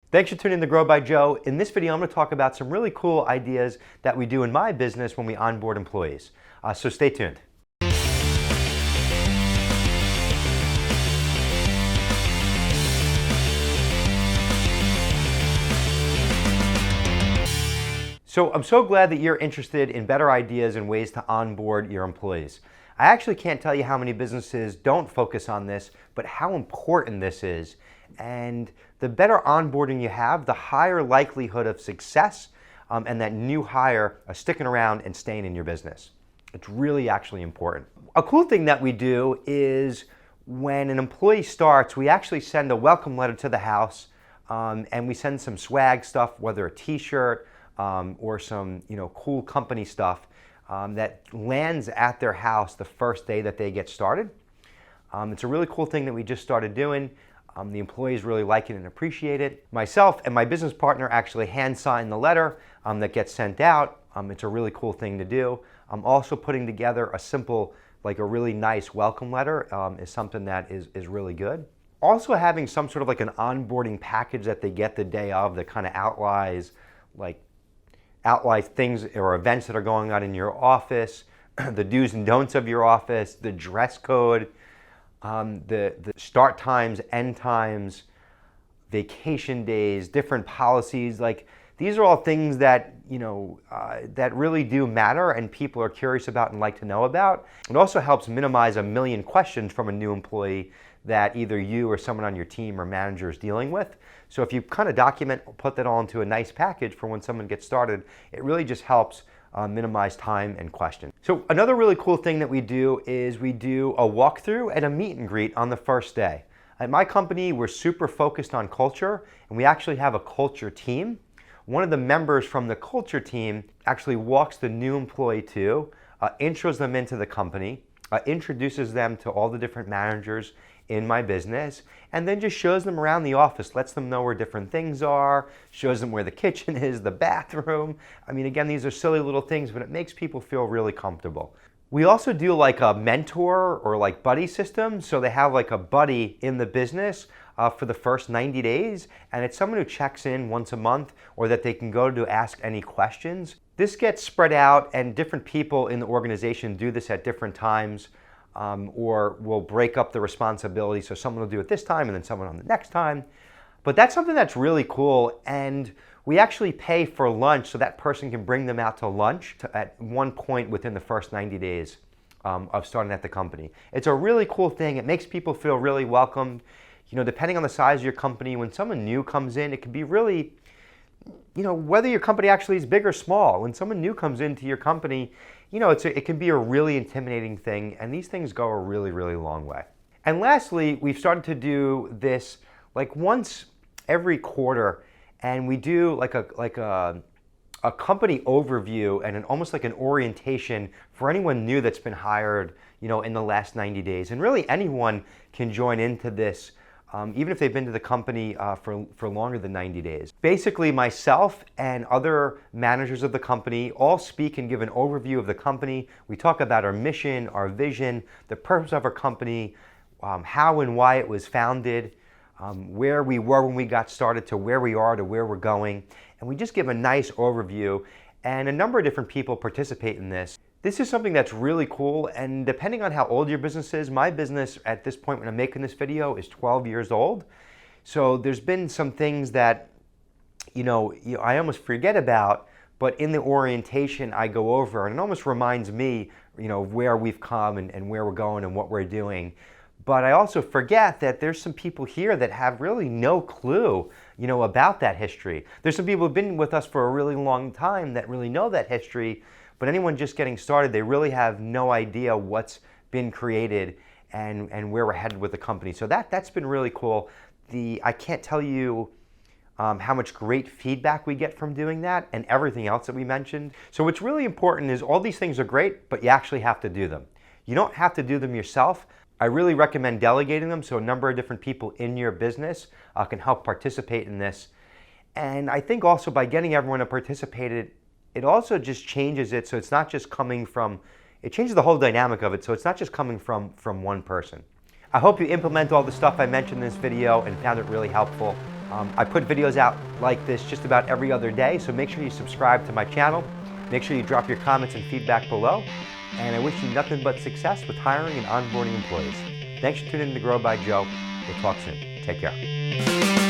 Thanks for tuning in to Grow by Joe. In this video, I'm going to talk about some really cool ideas that we do in my business when we onboard employees. So stay tuned. So I'm so glad that you're interested in better ideas and ways to onboard your employees. I actually can't tell you how many businesses don't focus on this, but how important this is. And the better onboarding you have, the higher likelihood of success and that new hire sticking around and staying in your business. It's really actually important. A cool thing that we do is when an employee starts, we actually send a welcome letter to the house and we send some swag stuff, whether a t-shirt or some cool company stuff that lands at their house the first day that they get started. It's a really cool thing that we just started doing. The employees really like it and appreciate it. Myself and my business partner actually hand sign the letter that gets sent out. It's a really cool thing to do. I'm also putting together a simple, like a really nice welcome letter is something that is really good. Also having some sort of like an onboarding package that they get the day of that kind of outlines things or events that are going on in your office, the do's and don'ts of your office, the dress code, the start times, end times, vacation days, different policies. Like these are all things that that really do matter and people are curious about and like to know about. It also helps minimize a million questions from a new employee that either you or someone on your team or manager is dealing with. So if you kind of document, put that all into a nice package for when someone gets started, it really just helps minimize time and question. So another really cool thing that we do is we do a walkthrough and a meet and greet on the first day. At my company, we're super focused on culture, and we actually have a culture team. One of the members from the culture team actually walks the new employee to, intros them into the company, introduces them to all the different managers in my business, and then just shows them around the office, lets them know where different things are, shows them where the kitchen is, the bathroom. I mean, again, these are silly little things, but it makes people feel really comfortable. We also do like a mentor or like buddy system. So they have like a buddy in the business for the first 90 days, and it's someone who checks in once a month or that they can go to ask any questions. This gets spread out, and different people in the organization do this at different times. Or we'll break up the responsibility, so someone will do it this time and then someone on the next time. But that's something that's really cool, and we actually pay for lunch so that person can bring them out to lunch at one point within the first 90 days of starting at the company. It's a really cool thing. It makes people feel really welcomed. Depending on the size of your company, when someone new comes in, it can be really, whether your company actually is big or small, when someone new comes into your company, it can be a really intimidating thing, and these things go a really, really long way. And lastly, we've started to do this like once every quarter, and we do like a company overview and almost like an orientation for anyone new that's been hired, in the last 90 days. And really anyone can join into this, even if they've been to the company for longer than 90 days. Basically, myself and other managers of the company all speak and give an overview of the company. We talk about our mission, our vision, the purpose of our company, how and why it was founded, where we were when we got started to where we are to where we're going. And we just give a nice overview, and a number of different people participate in this. This is something that's really cool, and depending on how old your business is, my business at this point when I'm making this video is 12 years old. So there's been some things that, I almost forget about, but in the orientation I go over, and it almost reminds me, where we've come and where we're going and what we're doing. But I also forget that there's some people here that have really no clue, about that history. There's some people who've been with us for a really long time that really know that history, but anyone just getting started, they really have no idea what's been created and where we're headed with the company. So that's been really cool. I can't tell you how much great feedback we get from doing that and everything else that we mentioned. So what's really important is all these things are great, but you actually have to do them. You don't have to do them yourself. I really recommend delegating them so a number of different people in your business can help participate in this. And I think also by getting everyone to participate, it also just changes it so it's not just coming from, it changes the whole dynamic of it so it's not just coming from one person. I hope you implement all the stuff I mentioned in this video and found it really helpful. I put videos out like this just about every other day, so make sure you subscribe to my channel. Make sure you drop your comments and feedback below. And I wish you nothing but success with hiring and onboarding employees. Thanks for tuning in to Grow by Joe. We'll talk soon. Take care.